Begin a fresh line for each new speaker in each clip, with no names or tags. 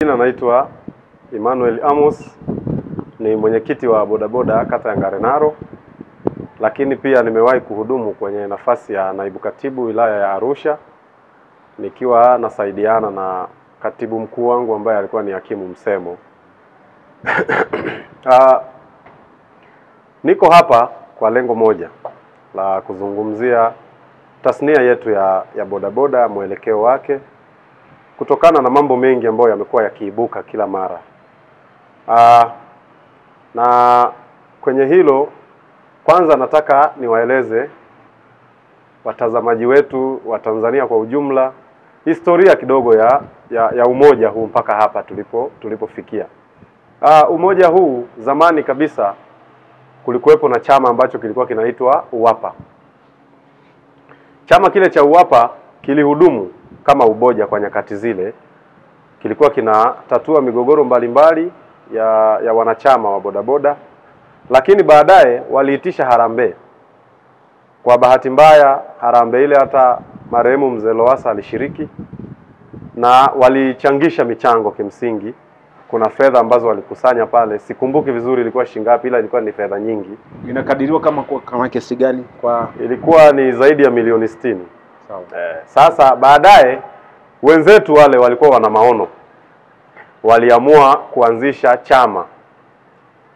Jina naitwa Emmanuel Amos, ni mwenyekiti wa bodaboda kata ya Ngarenaro, lakini pia nimewahi kuhudumu kwenye nafasi ya naibu katibu wilaya ya Arusha, nikiwa nasaidiana na katibu mkuu wangu ambaye alikuwa ni hakimu Msemo. Niko hapa kwa lengo moja la kuzungumzia tasnia yetu ya bodaboda, mwelekeo wake, kutokana na mambo mengi ambayo yamekuwa yakiibuka kila mara. Na kwenye hilo, kwanza nataka niwaeleze watazamaji wetu wa Tanzania kwa ujumla historia kidogo ya umoja huu mpaka hapa tulipofikia. Umoja huu zamani kabisa kulikuwepo na chama ambacho kilikuwa kinaitwa UWAPA. Chama kile cha UWAPA kilihudumu kama umoja kwa nyakati zile. Kilikuwa kinatatua migogoro mbalimbali ya wanachama wa bodaboda, lakini baadaye waliitisha harambee. Kwa bahati mbaya harambee ile hata marehemu Mzee Lowassa alishiriki, na walichangisha michango kimsingi. Kuna fedha ambazo walikusanya pale, sikumbuki vizuri ilikuwa shilingi ngapi, ila ilikuwa ni fedha nyingi.
Inakadiriwa kama kiasi gani?
Ilikuwa ni zaidi ya milioni 60.
Sawa.
Sasa baadaye wenzetu wale walikuwa wana maono, waliamua kuanzisha chama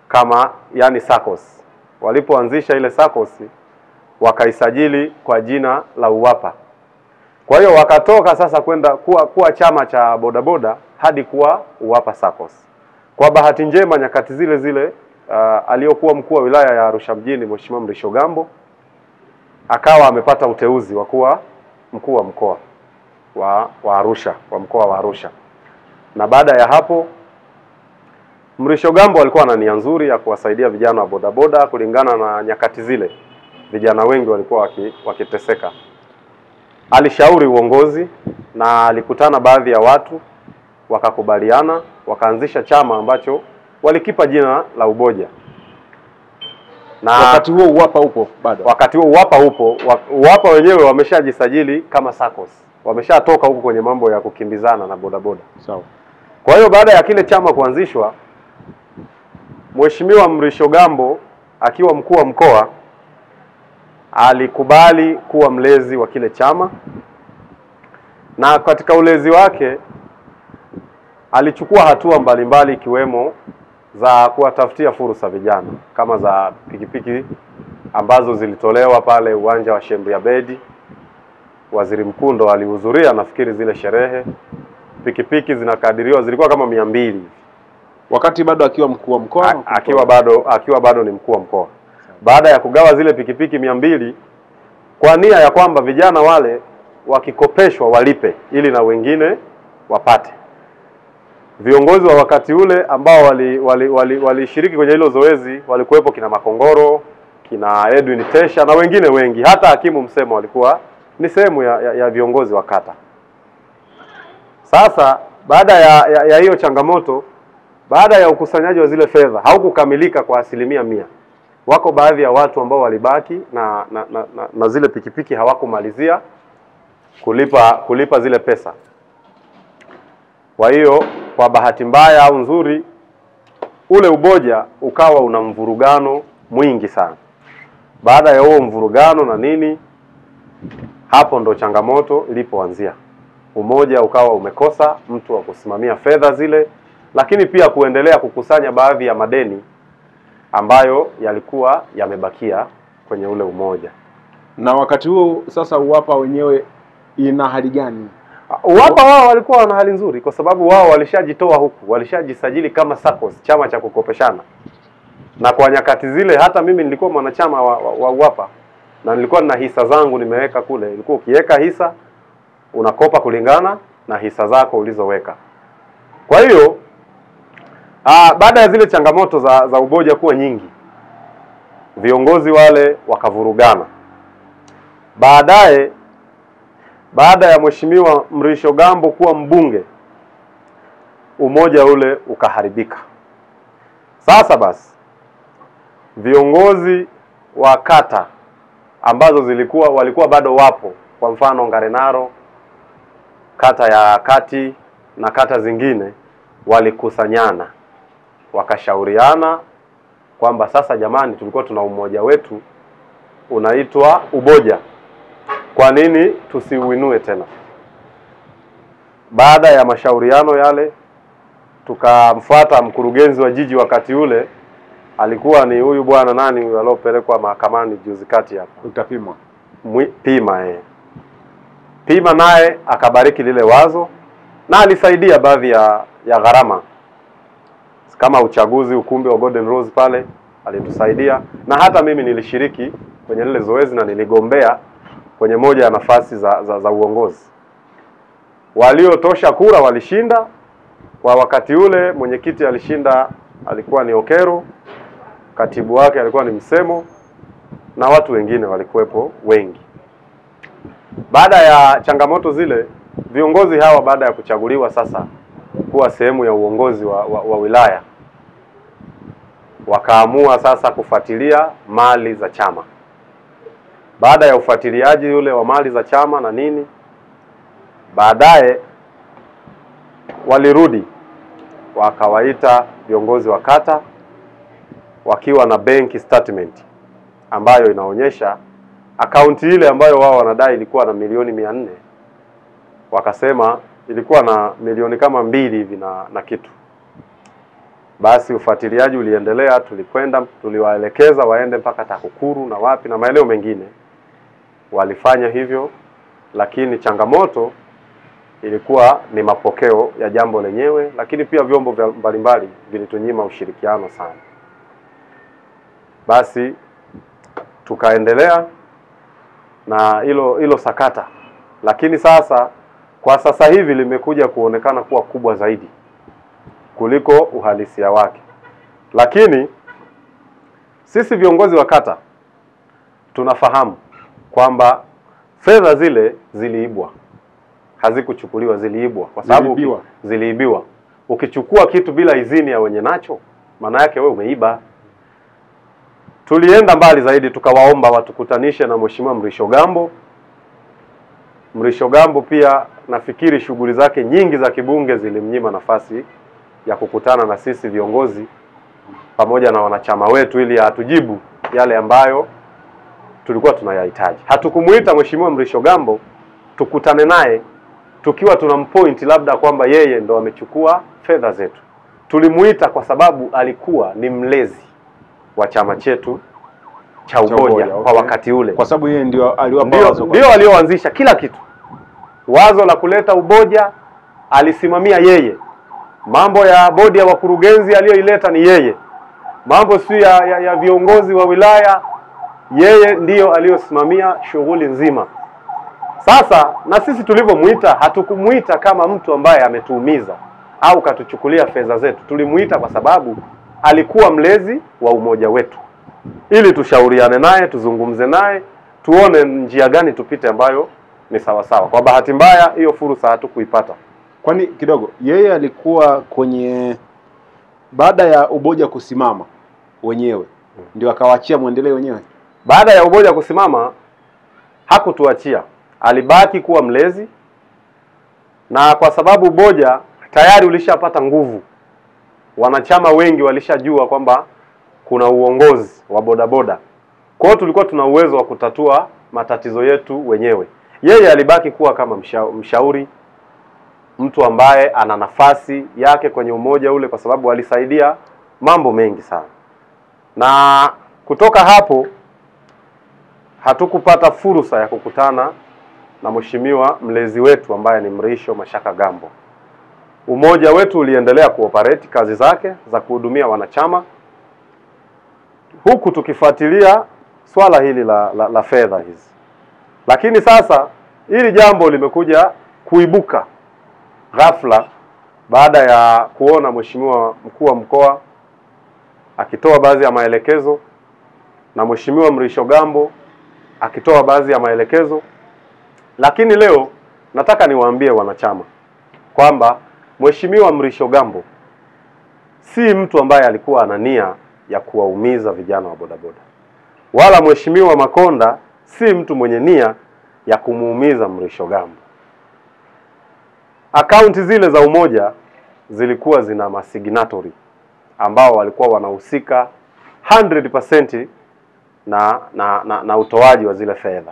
kama yani SACCOS. Walipoanzisha ile SACCOS wakaisajili kwa jina la UWAPA. Kwa hiyo wakatoka sasa kwenda kuwa chama cha bodaboda hadi kuwa UWAPA SACCOS. Kwa bahati njema nyakati zile aliyokuwa mkuu wa wilaya ya Arusha mjini Mheshimiwa Mrishogambo akawa amepata uteuzi wa kuwa mkuu wa mkoa wa Arusha, wa mkoa wa Arusha. Na baada ya hapo Mrishogambo alikuwa na nia nzuri ya kuwasaidia vijana wa bodaboda. Kulingana na nyakati zile vijana wengi walikuwa wakiteseka. Alishauri uongozi na alikutana baadhi ya watu, wakakubaliana, wakaanzisha chama ambacho walikipa jina la Umoja. Na
wakati huo UWAPA upo bado?
Wakati huo UWAPA upo. UWAPA wenyewe wameshajisajili kama SACCOS. Wameshatoka huko kwenye mambo ya kukimbizana na bodaboda.
Sawa.
Kwa hiyo baada ya kile chama kuanzishwa, Mheshimiwa Mrishogambo akiwa mkuu wa mkoa alikubali kuwa mlezi wa kile chama, na katika ulezi wake alichukua hatua mbalimbali ikiwemo za kuwatafutia fursa vijana, kama za pikipiki ambazo zilitolewa pale uwanja wa Sheikh Abedi. Waziri Mkuu ndo alihudhuria nafikiri zile sherehe. Pikipiki zinakadiriwa zilikuwa kama 200.
Wakati bado akiwa mkuu wa mkoa?
Akiwa bado ni mkuu wa mkoa. Baada ya kugawa zile pikipiki 200 kwa nia ya kwamba vijana wale wakikopeshwa walipe ili na wengine wapate. Viongozi wa wakati ule ambao walishiriki kwenye hilo zoezi walikuwepo kina Makongoro, kina Edwin Tesha na wengine wengi. Hata hakimu Msemo walikuwa ni sehemu ya viongozi wa kata. Sasa baada ya hiyo changamoto, baada ya ukusanyaji wa zile fedha haukukamilika kwa 100%. Wako baadhi ya watu ambao walibaki na zile pikipiki hawakumalizia kulipa zile pesa. Kwa hiyo kwa bahati mbaya au nzuri, ule umoja ukawa una mvurugano mwingi sana. Baada ya huo mvurugano na nini, hapo ndo changamoto ilipoanzia. Umoja ukawa umekosa mtu wa kusimamia fedha zile, lakini pia kuendelea kukusanya baadhi ya madeni ambayo yalikuwa yamebakia kwenye ule umoja.
Na wakati huo sasa UWAPA wenyewe ina hali gani?
UWAPA wao walikuwa wana hali nzuri kwa sababu wao walishajitoa huku, walishajisajili kama SACCOS, chama cha kukopeshana. Na kwa nyakati zile hata mimi nilikuwa mwanachama wa UWAPA na nilikuwa na hisa zangu nimeweka kule. Ilikuwa ukiweka hisa unakopa kulingana na hisa zako ulizoweka. Kwa hiyo baada ya zile changamoto za umoja kuwa nyingi, viongozi wale wakavurugana. Baada ya Mheshimiwa Mrishogambo kuwa mbunge, umoja ule ukaharibika. Sasa basi viongozi wa kata ambazo walikuwa bado wapo, kwa mfano Ngarenaro, kata ya Kati na kata zingine, walikusanyana wakashauriana kwamba sasa jamani, tulikuwa tuna umoja wetu unaitwa Uboja, kwa nini tusiuinue tena? Baada ya mashauriano yale, tukamfuata mkurugenzi wa jiji wakati ule, alikuwa ni huyu bwana nani huyu aliyopelekwa mahakamani juzi kati hapo,
Utapimwa
Pima naye akabariki lile wazo na alisaidia baadhi ya gharama kama uchaguzi, ukumbi wa Golden Rose pale alitusaidia, na hata mimi nilishiriki kwenye lile zoezi na niligombea kwenye moja ya nafasi za uongozi. Waliotosha kura walishinda. Kwa wakati ule mwenyekiti alishinda, alikuwa ni Okero, katibu wake alikuwa ni Msemo, na watu wengine walikuwepo wengi. Baada ya changamoto zile, viongozi hawa baada ya kuchaguliwa sasa kuwa sehemu ya uongozi wa wilaya, wakaamua sasa kufuatilia mali za chama. Baada ya ufuatiliaji ule wa mali za chama na nini, baadaye walirudi wakawaita viongozi wa kata wakiwa na bank statement ambayo inaonyesha akaunti ile ambayo wao wanadai ilikuwa na milioni 400, wakasema ilikuwa na milioni kama 2 hivi na kitu. Basi ufuatiliaji uliendelea, tulikwenda tuliwaelekeza waende mpaka TAKUKURU na wapi na maeneo mengine, walifanya hivyo, lakini changamoto ilikuwa ni mapokeo ya jambo lenyewe, lakini pia vyombo mbalimbali vilitunyima ushirikiano sana. Basi tukaendelea na hilo sakata, lakini sasa kwa sasa hivi limekuja kuonekana kuwa kubwa zaidi kuliko uhalisia wake. Lakini sisi viongozi wa kata tunafahamu kwamba fedha zile ziliibwa, hazikuchukuliwa, ziliibwa kwa sababu ziliibiwa. Ukichukua kitu bila idhini ya wenye nacho, maana yake wewe umeiba. Tulienda mbali zaidi, tukawaomba watukutanishe na Mheshimiwa Mrisho Gambo. Mrisho Gambo pia nafikiri shughuli zake nyingi za kibunge zilimnyima nafasi ya kukutana na sisi viongozi pamoja na wanachama wetu ili atujibu yale ambayo tulikuwa tunayahitaji. Hatukumuita Mheshimiwa Mrisho Gambo tukutane naye tukiwa tunampoint labda kwamba yeye ndo amechukua fedha zetu. Tulimuita kwa sababu alikuwa ni mlezi wa chama chetu cha Umoja kwa wakati ule.
Kwa sababu yeye ndio aliwapa wazo,
ndio alioanzisha kila kitu. Wazo la kuleta Umoja alisimamia yeye. Mambo ya bodi ya wakurugenzi aliyoileta ni yeye. Mambo si ya viongozi wa wilaya, yeye ndio aliyosimamia shughuli nzima. Sasa na sisi tulivyomuita, hatukumuita kama mtu ambaye ametuumiza au katuchukulia fedha zetu. Tulimuita kwa sababu alikuwa mlezi wa umoja wetu, ili tushauriane naye, tuzungumze naye, tuone njia gani tupite ambayo ni sawa sawa. Kwa bahati mbaya hiyo fursa hatukuipata.
Kwani kidogo yeye alikuwa kwenye, baada ya Umoja kusimama wenyewe ndio akawaachia muendelee wenyewe?
Baada ya Umoja kusimama hakutuachia, alibaki kuwa mlezi, na kwa sababu Umoja tayari ulishapata nguvu, wanachama wengi walishajua kwamba kuna uongozi wa bodaboda. Kwa hiyo tulikuwa tuna uwezo wa kutatua matatizo yetu wenyewe. Yeye alibaki kuwa kama mshauri, mtu ambaye ana nafasi yake kwenye umoja ule, kwa sababu alisaidia mambo mengi sana. Na kutoka hapo hatukupata fursa ya kukutana na mheshimiwa mlezi wetu ambaye ni Mrisho Mashaka Gambo. Umoja wetu uliendelea kuoperate kazi zake za kuhudumia wanachama, huku tukifuatilia swala hili la fedha hizi. Lakini sasa hili jambo limekuja kuibuka ghafla baada ya kuona mheshimiwa mkuu wa mkoa akitoa baadhi ya maelekezo na mheshimiwa Mrisho Gambo akitoa baadhi ya maelekezo. Lakini leo nataka niwaambie wanachama kwamba mheshimiwa Mrisho Gambo si mtu ambaye alikuwa ana nia ya kuwaumiza vijana wa bodaboda, wala mheshimiwa Makonda si mtu mwenye nia ya kumuumiza Mrisho Gambo. Akaunti zile za umoja zilikuwa zina masignatory ambao walikuwa wanahusika 100% na utoaji wa zile fedha.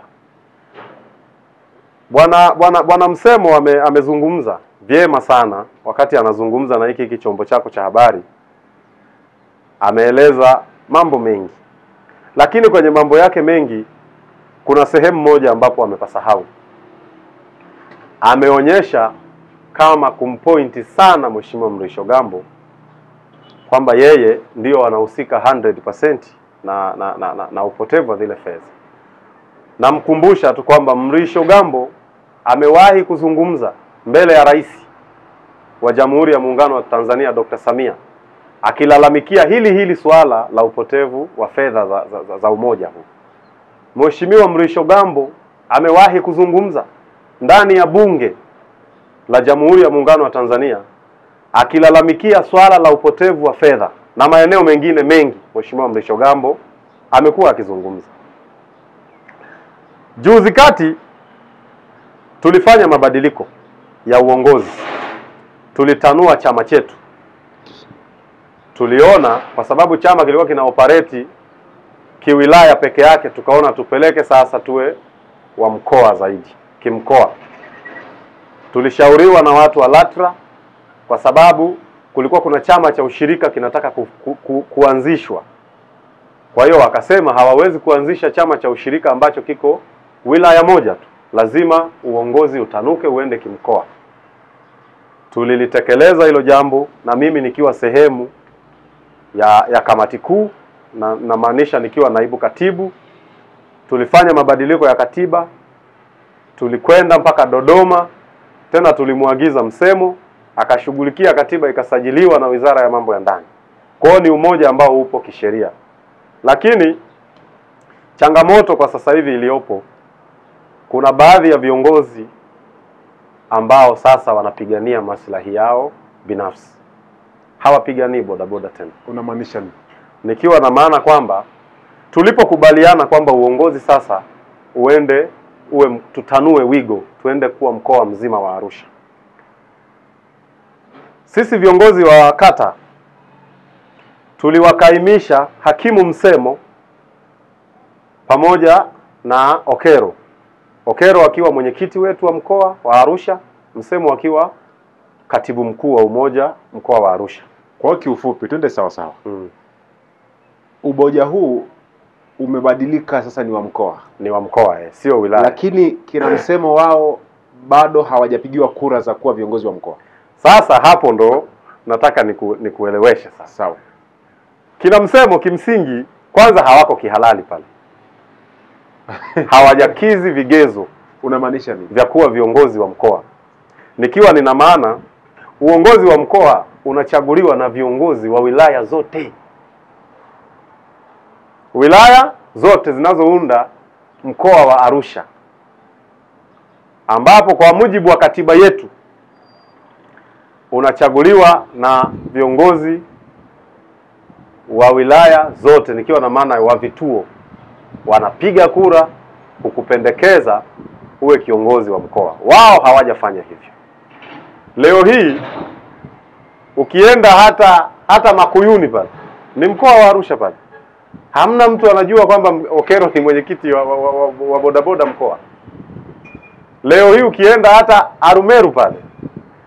Bwana Msemo amezungumza vyema sana wakati anazungumza na hiki chombo chako cha habari. Ameeleza mambo mengi, lakini kwenye mambo yake mengi kuna sehemu moja ambapo amepasahau. Ameonyesha kama kumpointi sana Mheshimiwa Mrisho Gambo kwamba yeye ndio anahusika 100% na upotevu wa zile fedha. Namkumbusha tu kwamba Mrisho Gambo amewahi kuzungumza mbele ya Rais wa Jamhuri ya Muungano wa Tanzania Dr. Samia akilalamikia hili swala la upotevu wa fedha za umoja huu. Mheshimiwa Mrisho Gambo amewahi kuzungumza ndani ya Bunge la Jamhuri ya Muungano wa Tanzania akilalamikia swala la upotevu wa fedha na maeneo mengine mengi. Mheshimiwa Mrisho Gambo amekuwa akizungumza. Juzi kati tulifanya mabadiliko ya uongozi. Tulitanua chama chetu. Tuliona kwa sababu chama kilikuwa kina operate kiwilaya peke yake, tukaona tupeleke sasa tuwe wa mkoa zaidi, kimkoa. Tulishauriwa na watu wa LATRA kwa sababu kulikuwa kuna chama cha ushirika kinataka kuanzishwa. Kwa hiyo wakasema hawawezi kuanzisha chama cha ushirika ambacho kiko wilaya moja tu. Lazima uongozi utanuke uende kimkoa. Tulilitekeleza hilo jambo na mimi nikiwa sehemu ya kamati kuu, na maanisha nikiwa naibu katibu. Tulifanya mabadiliko ya katiba. Tulikwenda mpaka Dodoma, tena tulimwagiza Msemo akashughulikia katiba ikasajiliwa na Wizara ya Mambo ya Ndani. Kwa hiyo ni umoja ambao upo kisheria. Lakini changamoto kwa sasa hivi iliyopo, kuna baadhi ya viongozi ambao sasa wanapigania maslahi yao binafsi. Hawapiganii bodaboda tena.
Unamaanisha nini?
Nikiwa na maana kwamba tulipokubaliana kwamba uongozi sasa tutanue wigo, tuende kuwa mkoa mzima wa Arusha. Sisi viongozi wa kata tuliwakaimisha Hakimu Msemo pamoja na Okero. Okero akiwa mwenyekiti wetu wa mkoa wa Arusha, Msemo akiwa katibu mkuu wa umoja mkoa wa Arusha.
Kwa kiufupi twende sawa sawa. Umoja huu umebadilika sasa ni wa mkoa.
Ni wa mkoa, sio wilaya.
Lakini kina Msemo wao bado hawajapigiwa kura za kuwa viongozi wa mkoa.
Sasa hapo ndo nataka nikueleweshe sasa.
Sawa.
Kina Msemo kimsingi kwanza hawako kihalali pale. Hawajakizi vigezo.
Unamaanisha nini?
Vya kuwa viongozi wa mkoa. Nikiwa nina maana uongozi wa mkoa unachaguliwa na viongozi wa wilaya zote. Wilaya zote zinazounda mkoa wa Arusha, ambapo kwa mujibu wa katiba yetu unachaguliwa na viongozi wa wilaya zote, nikiwa na maana wa vituo. Wanapiga kura kukupendekeza uwe kiongozi wa mkoa. Wao hawajafanya hivyo. Leo hii ukienda hata Makuyuni pale, ni mkoa wa Arusha pale, hamna mtu anajua kwamba Okero ni mwenyekiti wa bodaboda mkoa. Leo hii ukienda hata Arumeru pale,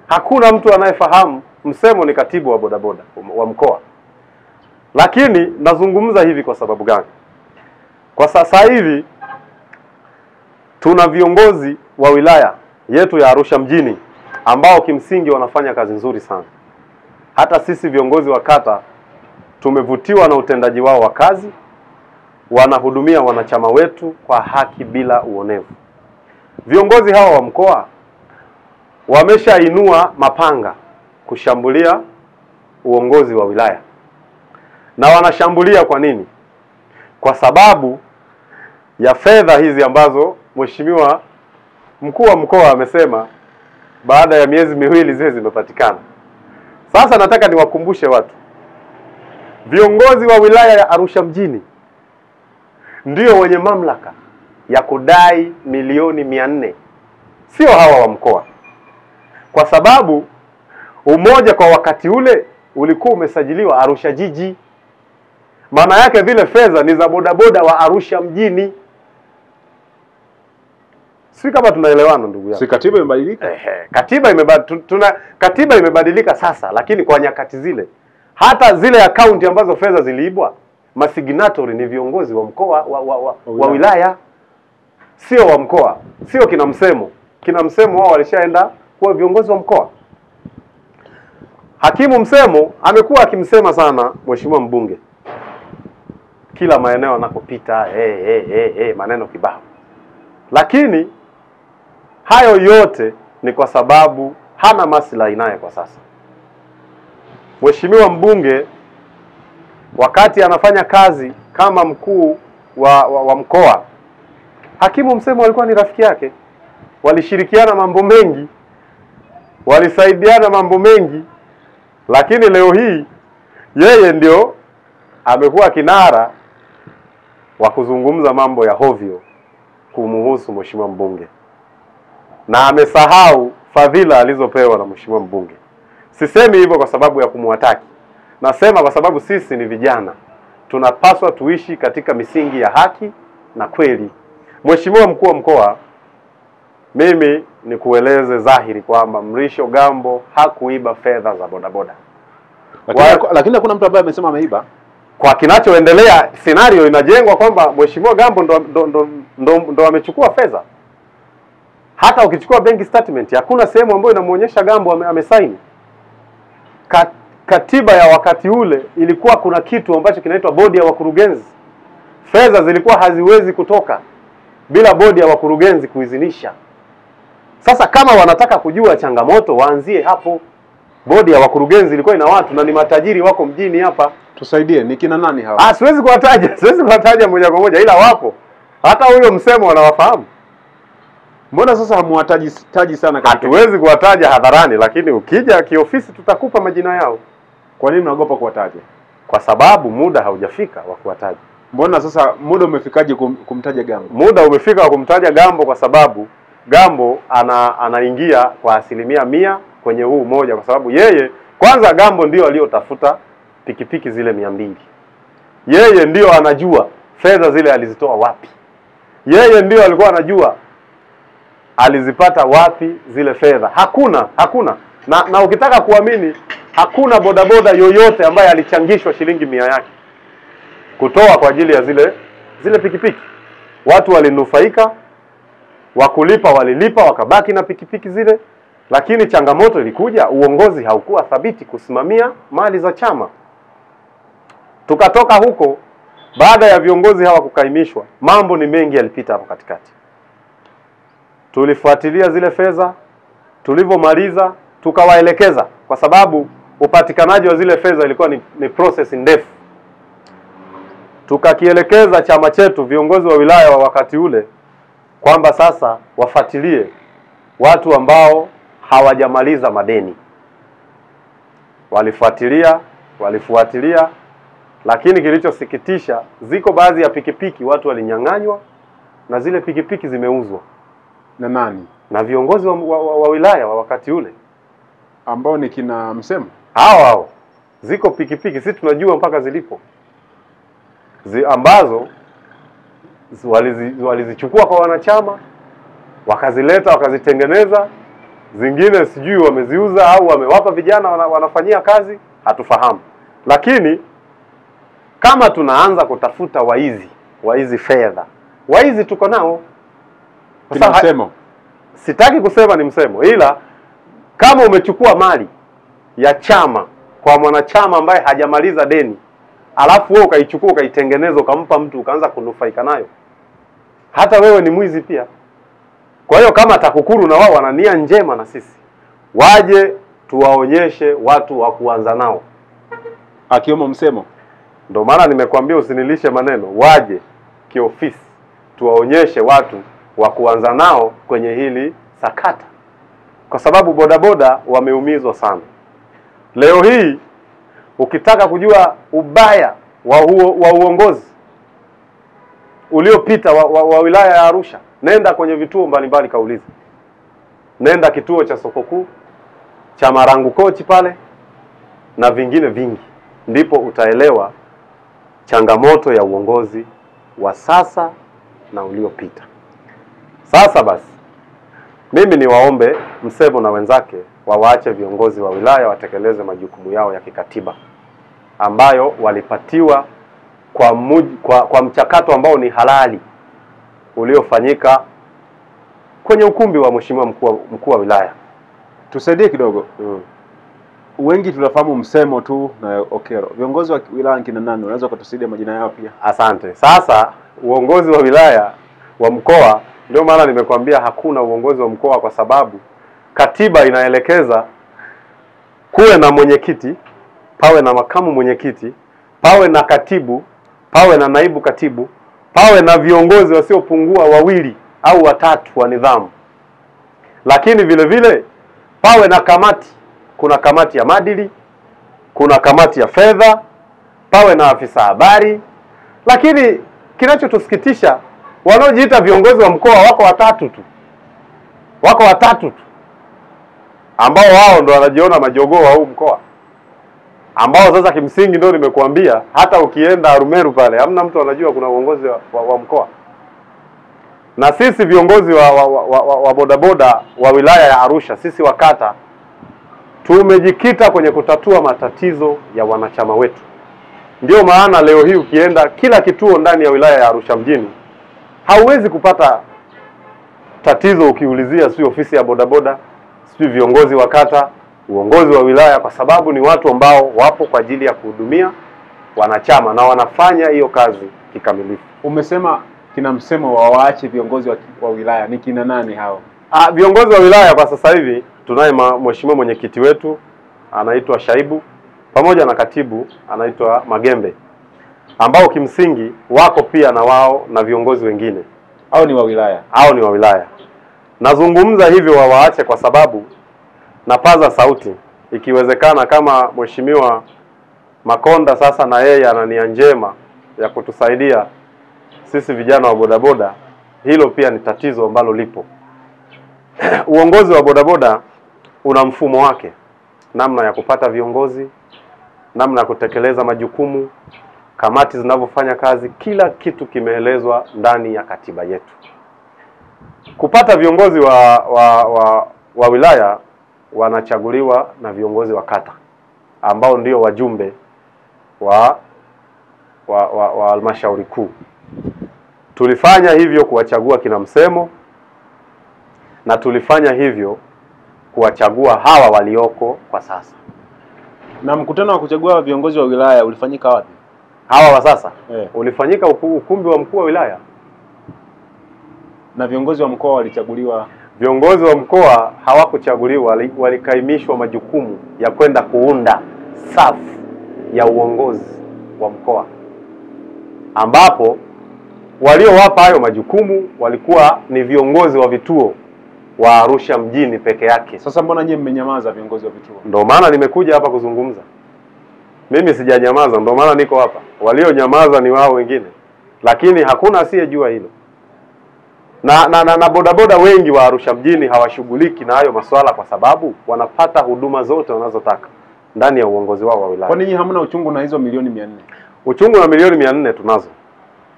hakuna mtu anayefahamu Msemo ni katibu wa bodaboda wa mkoa. Lakini nazungumza hivi kwa sababu gani? Kwa sasa hivi tuna viongozi wa wilaya yetu ya Arusha mjini ambao kimsingi wanafanya kazi nzuri sana. Hata sisi viongozi wa kata tumevutiwa na utendaji wao wa kazi. Wanahudumia wanachama wetu kwa haki bila uonevu. Viongozi hawa wa mkoa wameshainua mapanga kushambulia uongozi wa wilaya. Na wanashambulia kwa nini? Kwa sababu ya fedha hizi ambazo Mheshimiwa mkuu wa mkoa amesema baada ya miezi miwili zile zimepatikana. Sasa nataka niwakumbushe watu, viongozi wa wilaya ya Arusha mjini ndio wenye mamlaka ya kudai milioni 400, sio hawa wa mkoa. Kwa sababu Umoja kwa wakati ule ulikuwa umesajiliwa Arusha jiji. Maana yake vile fedha ni za bodaboda wa Arusha mjini. Si kama tunaelewana ndugu yangu.
Si katiba imebadilika?
Katiba imebadilika sasa, lakini kwa nyakati zile hata zile akaunti ambazo fedha ziliibwa, masignatory ni viongozi wa mkoa wa wilaya, sio wa mkoa, sio kina Msemo. Kina Msemo wao walishaenda kuwa viongozi wa mkoa. Hakimu Msemo amekuwa akimsema sana mheshimiwa mbunge kila maeneo anakopita, maneno kibao. Lakini hayo yote ni kwa sababu hana maslahi naye kwa sasa. Mheshimiwa mbunge wakati anafanya kazi kama mkuu wa mkoa, Hakimu Msemo alikuwa ni rafiki yake. Walishirikiana mambo mengi, walisaidiana mambo mengi, lakini leo hii yeye ndio amekuwa kinara wa kuzungumza mambo ya hovyo kumuhusu mheshimiwa mbunge, na amesahau fadhila alizopewa na mheshimiwa mbunge. Sisemi hivyo kwa sababu ya kumwataki, nasema kwa sababu sisi ni vijana, tunapaswa tuishi katika misingi ya haki na kweli. Mheshimiwa mkuu wa mkoa, mimi ni kueleze dhahiri kwamba Mrisho Gambo hakuiba fedha za bodaboda.
Lakini hakuna mtu ambaye amesema ameiba.
Kwa kinachoendelea, scenario inajengwa kwamba Mheshimiwa Gambo ndo amechukua fedha. Hata ukichukua bank statement, hakuna sehemu ambayo inamuonyesha Gambo amesaini. Katiba ya wakati ule ilikuwa kuna kitu ambacho kinaitwa bodi ya wakurugenzi. Fedha zilikuwa haziwezi kutoka bila bodi ya wakurugenzi kuidhinisha. Sasa kama wanataka kujua changamoto, waanzie hapo. Bodi ya wakurugenzi ilikuwa ina watu na ni matajiri wako mjini hapa.
Tusaidie, ni kina nani hawa?
Siwezi kuwataja moja kwa moja, ila wapo. Hata huyo Msemo wanawafahamu.
Mbona sasa hamuwataji sana katika?
Hatuwezi kuwataja hadharani, lakini ukija kiofisi tutakupa majina yao.
Kwa nini mnaogopa kuwataja?
Kwa sababu muda haujafika wa kuwataja.
Mbona sasa muda umefikaje kumtaja Gambo?
Muda umefika wa kumtaja Gambo kwa sababu Gambo anaingia kwa 100% kwenye huu umoja, kwa sababu yeye kwanza, Gambo ndio aliyotafuta pikipiki zile 200. Yeye ndio anajua fedha zile alizitoa wapi. Yeye ndio alikuwa anajua alizipata wapi zile fedha. Hakuna na ukitaka kuamini, hakuna bodaboda yoyote ambaye alichangishwa shilingi 100 yake kutoa kwa ajili ya zile pikipiki. Watu walinufaika, wakulipa walilipa, wakabaki na pikipiki zile. Lakini changamoto ilikuja, uongozi haukuwa thabiti kusimamia mali za chama. Tukatoka huko, baada ya viongozi hawa kukaimishwa, mambo ni mengi yalipita hapo katikati. Tulifuatilia zile fedha, tulivyomaliza tukawaelekeza, kwa sababu upatikanaji wa zile fedha ilikuwa ni process ndefu. Tukakielekeza chama chetu, viongozi wa wilaya wa wakati ule, kwamba sasa wafuatilie watu ambao hawajamaliza madeni. Walifuatilia, lakini kilichosikitisha, ziko baadhi ya pikipiki watu walinyang'anywa na zile pikipiki zimeuzwa.
Na nani?
Na viongozi wa wilaya wa wakati ule,
ambao ni kina Msemo.
Hao ziko pikipiki sisi tunajua mpaka zilipo, ambazo walizichukua kwa wanachama, wakazileta, wakazitengeneza. Zingine sijui wameziuza au wamewapa vijana wanafanyia kazi, hatufahamu. Lakini kama tunaanza kutafuta waizi fedha, waizi tuko nao.
Msemo.
Sitaki kusema ni Msemo, ila kama umechukua mali ya chama kwa mwanachama ambaye hajamaliza deni, alafu wewe ukaichukua ukaitengeneza ukampa mtu ukaanza kunufaika nayo, hata wewe ni mwizi pia. Kwa hiyo kama TAKUKURU na wao wana nia njema na sisi, waje tuwaonyeshe watu wa kuanza nao,
akiwemo Msemo.
Ndio maana nimekuambia usinilishe maneno, waje kiofisi tuwaonyeshe watu wa kuanza nao kwenye hili sakata, kwa sababu bodaboda wameumizwa sana. Leo hii ukitaka kujua ubaya wa uongozi uliopita wa wilaya ya Arusha, nenda kwenye vituo mbalimbali kaulize. Nenda kituo cha soko kuu, cha Marangu Kochi pale na vingine vingi, ndipo utaelewa changamoto ya uongozi wa sasa na uliopita. Sasa basi, mimi niwaombe Msemo na wenzake wawaache viongozi wa wilaya watekeleze majukumu yao ya kikatiba ambayo walipatiwa kwa mchakato ambao ni halali uliofanyika kwenye ukumbi wa mheshimiwa mkuu wa wilaya.
Tusaidie kidogo. Wengi tunafahamu Msemo tu na Okero. Viongozi wa wilaya kina nani? Unaweza kutusaidia majina yao pia?
Asante. Sasa uongozi wa wilaya wa mkoa, ndio maana nimekwambia hakuna uongozi wa mkoa, kwa sababu katiba inaelekeza kuwe na mwenyekiti, pawe na makamu mwenyekiti, pawe na katibu, pawe na naibu katibu, pawe na viongozi wasiopungua 2 au 3 wa nidhamu. Lakini vile vile pawe na kamati. Kuna kamati ya maadili, kuna kamati ya fedha, pawe na afisa habari. Lakini kinachotusikitisha, wanaojiita viongozi wa mkoa wako 3 tu. Wako 3 tu, ambao wao ndo wanajiona majogoo wa huu mkoa, ambao sasa kimsingi ndio nimekuambia, hata ukienda Arumeru pale hamna mtu anajua kuna uongozi wa mkoa. Na sisi viongozi wa bodaboda wa wilaya ya Arusha, sisi wakata, tumejikita kwenye kutatua matatizo ya wanachama wetu. Ndio maana leo hii ukienda kila kituo ndani ya wilaya ya Arusha mjini, hauwezi kupata tatizo ukiulizia si ofisi ya bodaboda, si viongozi wa kata, uongozi wa wilaya, kwa sababu ni watu ambao wapo kwa ajili ya kuhudumia wanachama na wanafanya hiyo kazi kikamilifu.
Umesema kina Msemo waache viongozi wa wilaya, ni kina nani hao?
Viongozi wa wilaya kwa sasa hivi tunaye mheshimiwa mwenyekiti wetu anaitwa Shaibu, pamoja na katibu anaitwa Magembe, ambao kimsingi wako pia na wao na viongozi wengine.
Hao ni wa wilaya.
Hao ni wa wilaya. Nazungumza hivyo wawaache kwa sababu napaza sauti, ikiwezekana kama mheshimiwa Makonda sasa na yeye ana nia njema ya kutusaidia sisi vijana wa bodaboda, hilo pia ni tatizo ambalo lipo. Uongozi wa bodaboda una mfumo wake, namna ya kupata viongozi, namna ya kutekeleza majukumu, kamati zinavyofanya kazi, kila kitu kimeelezwa ndani ya katiba yetu. Kupata viongozi wa wilaya wanachaguliwa na viongozi wa kata, ambao ndio wajumbe wa halmashauri kuu. Tulifanya hivyo kuwachagua kina Msemo, na tulifanya hivyo kuwachagua hawa walioko kwa sasa.
Na mkutano wa kuchagua viongozi wa wilaya ulifanyika wapi?
Hawa wa sasa? Ulifanyika ukumbi wa mkuu wa wilaya.
Na viongozi wa mkoa walichaguliwa?
Viongozi wa mkoa hawakuchaguliwa, walikaimishwa majukumu ya kwenda kuunda safu ya uongozi wa mkoa, ambapo waliowapa hayo majukumu walikuwa ni viongozi wa vituo wa Arusha mjini peke yake.
Sasa mbona nyinyi mmenyamaza, viongozi wa vituo?
Ndio maana nimekuja hapa kuzungumza. Mimi sijanyamaza, ndio maana niko hapa. Walionyamaza ni wao wengine, lakini hakuna asiyejua hilo. Na bodaboda wengi wa Arusha mjini hawashughuliki na hayo masuala kwa sababu wanapata huduma zote wanazotaka ndani ya uongozi wao wa wilaya.
Kwa nini hamna uchungu na hizo milioni 400?
Uchungu na milioni 400 tunazo.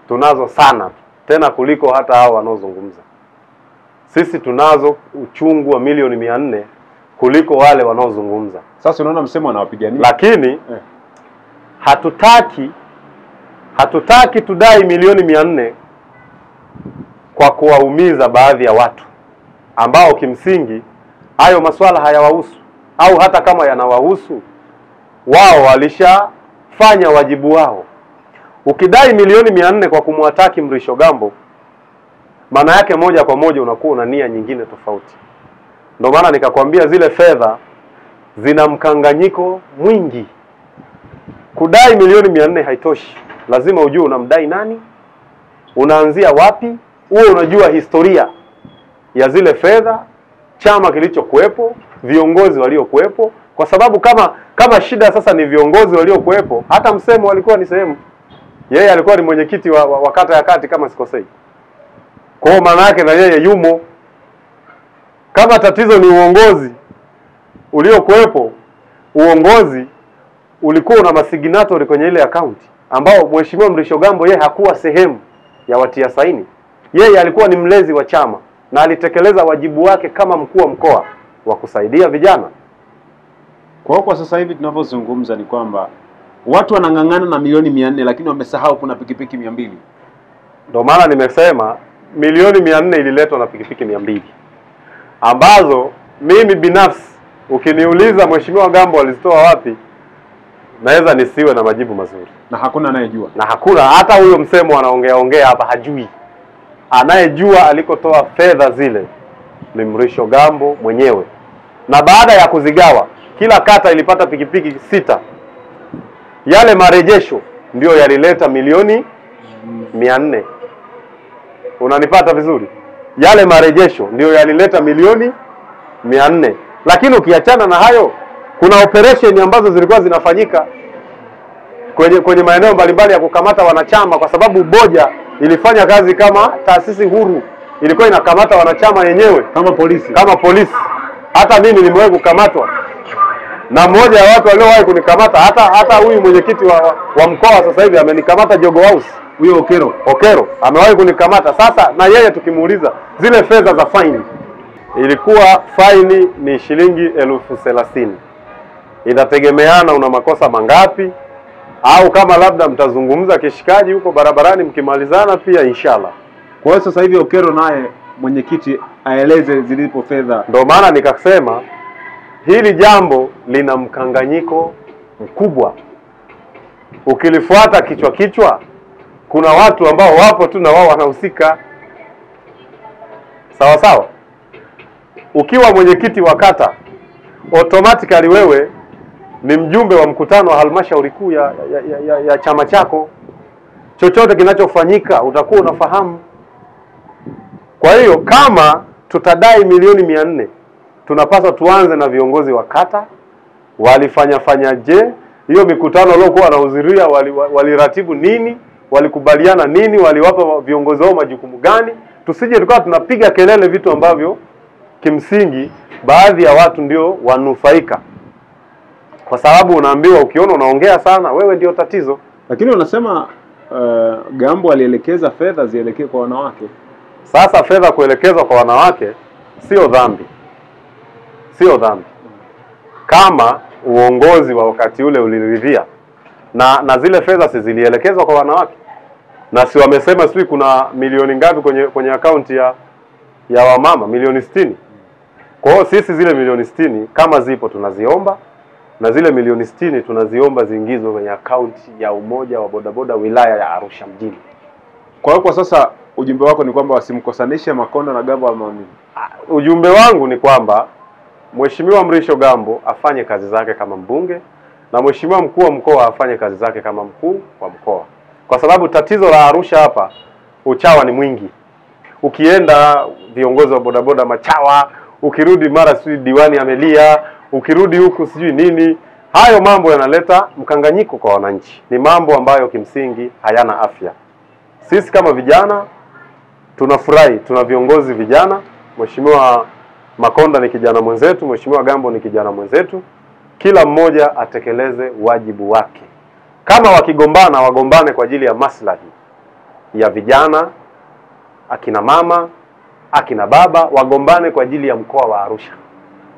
Tunazo sana, tena kuliko hata hao wanaozungumza. Sisi tunazo uchungu wa milioni 400 kuliko wale wanaozungumza.
Sasa unaona Msemo anawapigania.
Lakini hatutaki tudai milioni 400 kwa kuwaumiza baadhi ya watu ambao kimsingi hayo masuala hayawahusu, au hata kama yanawahusu wao walishafanya wajibu wao. Ukidai milioni 400 kwa kumwataki Mrisho Gambo, maana yake moja kwa moja unakuwa una nia nyingine tofauti. Ndio maana nikakwambia zile fedha zina mkanganyiko mwingi. Kudai milioni 400 haitoshi. Lazima ujue unamdai nani, unaanzia wapi, uwe unajua historia ya zile fedha, chama kilichokuepo, viongozi waliokuepo, kwa sababu kama shida sasa ni viongozi waliokuepo, hata Msemo alikuwa ni sehemu. Yeye alikuwa ni mwenyekiti wa kata ya kati kama sikosei. Kwa maana yake na yeye yumo. Kama tatizo ni uongozi, uliokuwepo, uongozi ulikuwa una masignatori kwenye ile akaunti, ambao Mheshimiwa Mrisho Gambo yeye hakuwa sehemu ya watia saini. Yeye alikuwa ni mlezi wa chama na alitekeleza wajibu wake kama mkuu wa mkoa wa kusaidia vijana.
Kwa sasa hivi tunavyozungumza ni kwamba watu wanang'ang'ana na milioni 400 lakini wamesahau kuna pikipiki 200.
Ndio maana nimesema milioni 400 ililetwa na pikipiki 200 ambazo mimi binafsi ukiniuliza Mheshimiwa Gambo alizitoa wapi, naweza nisiwe na majibu mazuri.
Na hakuna anayejua.
Na hakuna hata huyo msemo anaongea hapa hajui. Anayejua alikotoa fedha zile ni Mrisho Gambo mwenyewe. Na baada ya kuzigawa, kila kata ilipata pikipiki 6. Yale marejesho ndio yalileta milioni 400. Unanipata vizuri? Yale marejesho ndio yalileta milioni 400. Lakini ukiachana na hayo, kuna operation ambazo zilikuwa zinafanyika kwenye maeneo mbalimbali ya kukamata wanachama, kwa sababu Umoja ilifanya kazi kama taasisi huru. Ilikuwa inakamata wanachama yenyewe
kama polisi.
Hata mimi nimewahi kukamatwa. Na mmoja ya watu waliowahi kunikamata, hata huyu mwenyekiti wa mkoa sasa hivi amenikamata Jogo House,
huyo Okero
amewahi kunikamata. Sasa na yeye tukimuuliza zile fedha za faini, ilikuwa faini ni shilingi 30,000. Inategemeana una makosa mangapi, au kama labda mtazungumza kishikaji huko barabarani mkimalizana pia inshallah.
Kwa hiyo sasa hivi Okero naye mwenyekiti aeleze zilipo fedha.
Ndio maana nikasema hili jambo lina mkanganyiko mkubwa. Ukilifuata kichwa kuna watu ambao wapo tu na wao wanahusika. Sawa sawa. Ukiwa mwenyekiti wa kata, automatically wewe ni mjumbe wa mkutano wa halmashauri kuu ya chama chako. Chochote kinachofanyika utakuwa unafahamu. Kwa hiyo kama tutadai milioni 400, tunapaswa tuanze na viongozi wa kata. Walifanyaje? Hiyo mikutano waliokuwa wanahudhuria waliratibu nini? Walikubaliana nini? Waliwapa viongozi wao majukumu gani? Tusije tukawa tunapiga kelele vitu ambavyo kimsingi baadhi ya watu ndio wanufaika. Kwa sababu unaambiwa ukiona unaongea sana wewe ndio tatizo.
Lakini unasema Gambo alielekeza fedha zielekee kwa wanawake.
Sasa fedha kuelekezwa kwa wanawake sio dhambi. Sio dhambi. Kama uongozi wa wakati ule uliridhia na zile fedha zilielekezwa kwa wanawake. Na si wamesema sisi kuna milioni ngapi kwenye akaunti ya wamama, milioni 60. Kwa hiyo sisi zile milioni 60 kama zipo tunaziomba, na zile milioni 60 tunaziomba ziingizwe kwenye akaunti ya umoja wa bodaboda wilaya ya Arusha mjini.
Kwa hiyo kwa sasa ujumbe wako ni kwamba wasimkosanishe Makonda na Gambo ama nini?
Ujumbe wangu ni kwamba Mheshimiwa Mrisho Gambo afanye kazi zake kama mbunge, na Mheshimiwa mkuu wa mkoa afanye kazi zake kama mkuu wa mkoa. Kwa sababu tatizo la Arusha hapa, uchawa ni mwingi. Ukienda viongozi wa bodaboda machawa, ukirudi mara sijui diwani amelia, ukirudi huku sijui nini. Hayo mambo yanaleta mkanganyiko kwa wananchi. Ni mambo ambayo kimsingi hayana afya. Sisi kama vijana tunafurahi, tuna viongozi vijana. Mheshimiwa Makonda ni kijana mwenzetu, Mheshimiwa Gambo ni kijana mwenzetu. Kila mmoja atekeleze wajibu wake. Kama wakigombana, wagombane kwa ajili ya maslahi ya vijana, akina mama, akina baba, wagombane kwa ajili ya mkoa wa Arusha.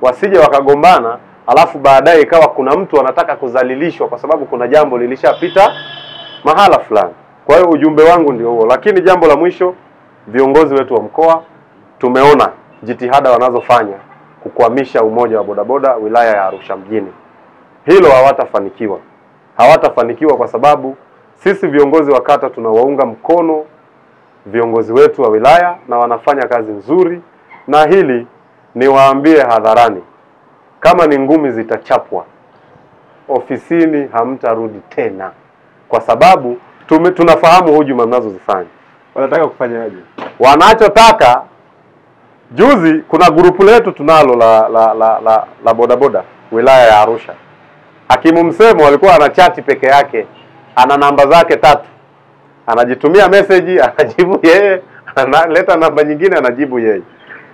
Wasije wakagombana alafu baadaye ikawa kuna mtu anataka kudhalilishwa kwa sababu kuna jambo lilishapita mahala fulani. Kwa hiyo ujumbe wangu ndio huo. Lakini jambo la mwisho, viongozi wetu wa mkoa tumeona jitihada wanazofanya kukwamisha umoja wa bodaboda wilaya ya Arusha mjini. Hilo hawatafanikiwa. Hawatafanikiwa kwa sababu sisi viongozi wa kata tunawaunga mkono viongozi wetu wa wilaya na wanafanya kazi nzuri, na hili niwaambie hadharani, kama ni ngumi zitachapwa ofisini hamtarudi tena, kwa sababu tunafahamu hujuma mnazozifanya.
Wanataka kufanyaje?
Wanachotaka, juzi kuna grupu letu tunalo la bodaboda wilaya ya Arusha. Hakimu Msemo walikuwa anachati peke yake, ana namba zake 3. Anajitumia message, anajibu yeye, analeta namba nyingine anajibu yeye.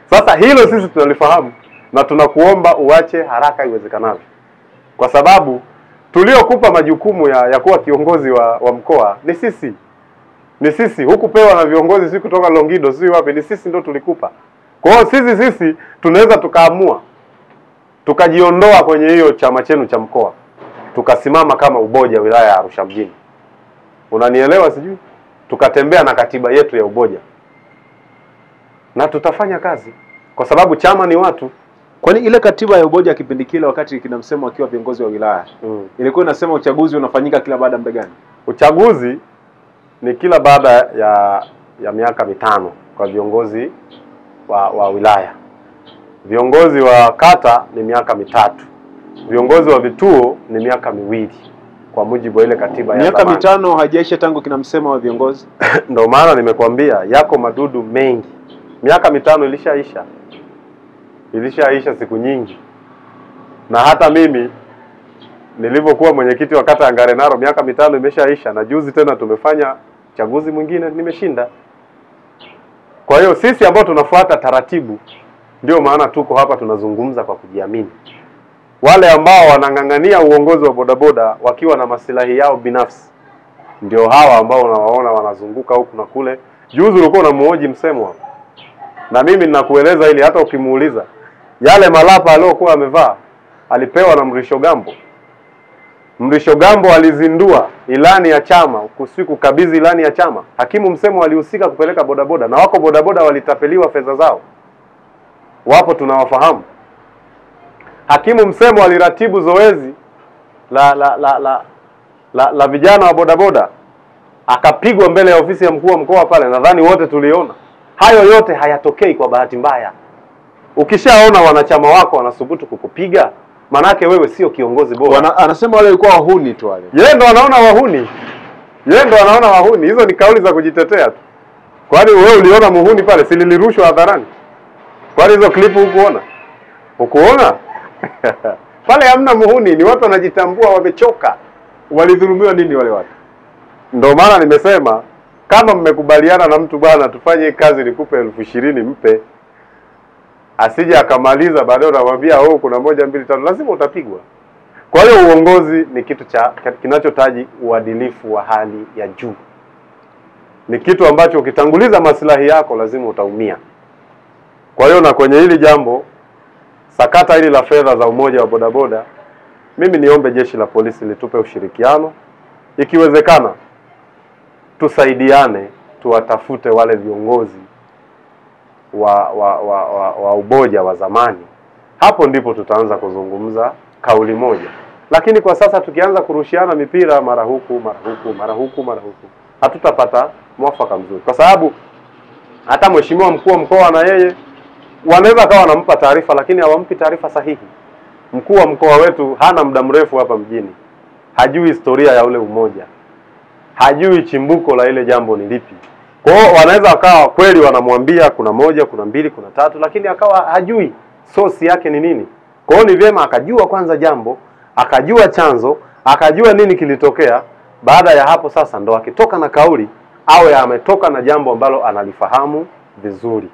Sasa hilo sisi tunalifahamu. na tunakuomba uache haraka iwezekanavyo, kwa sababu tuliokupa majukumu ya kuwa kiongozi wa mkoa ni sisi. Ni sisi, hukupewa na viongozi si kutoka Longido si wapi, ni sisi ndio tulikupa. Kwa hiyo sisi tunaweza tukaamua tukajiondoa kwenye hiyo chama chenu cha mkoa, tukasimama kama umoja wilaya ya Arusha mjini. Unanielewa sijui? Tukatembea na katiba yetu ya umoja. Na tutafanya kazi kwa sababu chama ni watu.
Kwani ile katiba ya umoja kipindi kile wakati kinamsema wakiwa viongozi wa wilaya ilikuwa inasema uchaguzi unafanyika kila baada ya muda gani?
Uchaguzi ni kila baada ya miaka mitano kwa viongozi wa wilaya. Viongozi wa kata ni miaka mitatu. Viongozi wa vituo ni miaka miwili kwa mujibu wa ile katiba ya
miaka mitano haijaisha tangu kinamsema wa viongozi.
Ndio maana nimekwambia yako madudu mengi. Miaka mitano ilishaisha. Ilishaisha siku nyingi. Na hata mimi nilivyokuwa mwenyekiti wa kata ya Ngarenaro miaka mitano imeshaisha, na juzi tena tumefanya chaguzi mwingine nimeshinda. Kwa hiyo sisi ambao tunafuata taratibu ndio maana tuko hapa tunazungumza kwa kujiamini. Wale ambao wanang'ang'ania uongozi wa bodaboda wakiwa na maslahi yao binafsi ndio hawa ambao unawaona wanazunguka huku na kule. Juzi ulikuwa unamuoji Msemo hapo. Na mimi ninakueleza ili hata ukimuuliza yale malapa aliyokuwa amevaa alipewa na Mrisho Gambo. Mrisho Gambo alizindua ilani ya chama, kukabidhi ilani ya chama. Hakimu Msemo alihusika kupeleka bodaboda, na wako bodaboda walitapeliwa fedha zao. Wapo tunawafahamu. Hakimu Msemo aliratibu zoezi la vijana wa bodaboda, akapigwa mbele ya ofisi ya mkuu wa mkoa pale, nadhani wote tuliona. Hayo yote hayatokei kwa bahati mbaya. Ukishaona wanachama wako wanasubutu kukupiga, manake wewe sio kiongozi bora.
Anasema wale walikuwa wahuni tu wale.
Yeye ndo anaona wahuni. Yeye ndo anaona wahuni. Hizo ni kauli za kujitetea tu. Kwani wewe uliona muhuni pale? Si lilirushwa hadharani? Kwani hizo klipu hukuona? Hukuona? Pale hamna muhuni, ni watu wanajitambua wamechoka.
Walidhulumiwa nini wale watu?
Ndio maana nimesema kama mmekubaliana na mtu bwana tufanye kazi nikupe 20,000 mpe. Asije akamaliza baadaye unamwambia kuna 1 2 3, lazima utapigwa. Kwa hiyo uongozi ni kitu kinachotaji uadilifu wa hali ya juu. Ni kitu ambacho ukitanguliza maslahi yako lazima utaumia. Kwa hiyo na kwenye hili jambo sakata hili la fedha za umoja wa bodaboda, mimi niombe jeshi la polisi litupe ushirikiano. Ikiwezekana tusaidiane, tuwatafute wale viongozi wa umoja wa zamani. Hapo ndipo tutaanza kuzungumza kauli moja. Lakini kwa sasa tukianza kurushiana mipira mara huku hatutapata mwafaka mzuri. Kwa sababu hata mheshimiwa mkuu wa mkoa na yeye wanaweza kawa wanampa taarifa lakini hawampi taarifa sahihi. Mkuu wa mkoa wetu hana muda mrefu hapa mjini. Hajui historia ya ule umoja. Hajui chimbuko la ile jambo ni lipi. Kwa hiyo wanaweza wakawa kweli wanamwambia kuna 1, kuna 2, kuna 3, lakini akawa hajui source yake ni nini. Kwa hiyo ni vyema akajua kwanza jambo, akajua chanzo, akajua nini kilitokea. Baada ya hapo sasa ndo akitoka na kauli awe ametoka na jambo ambalo analifahamu vizuri.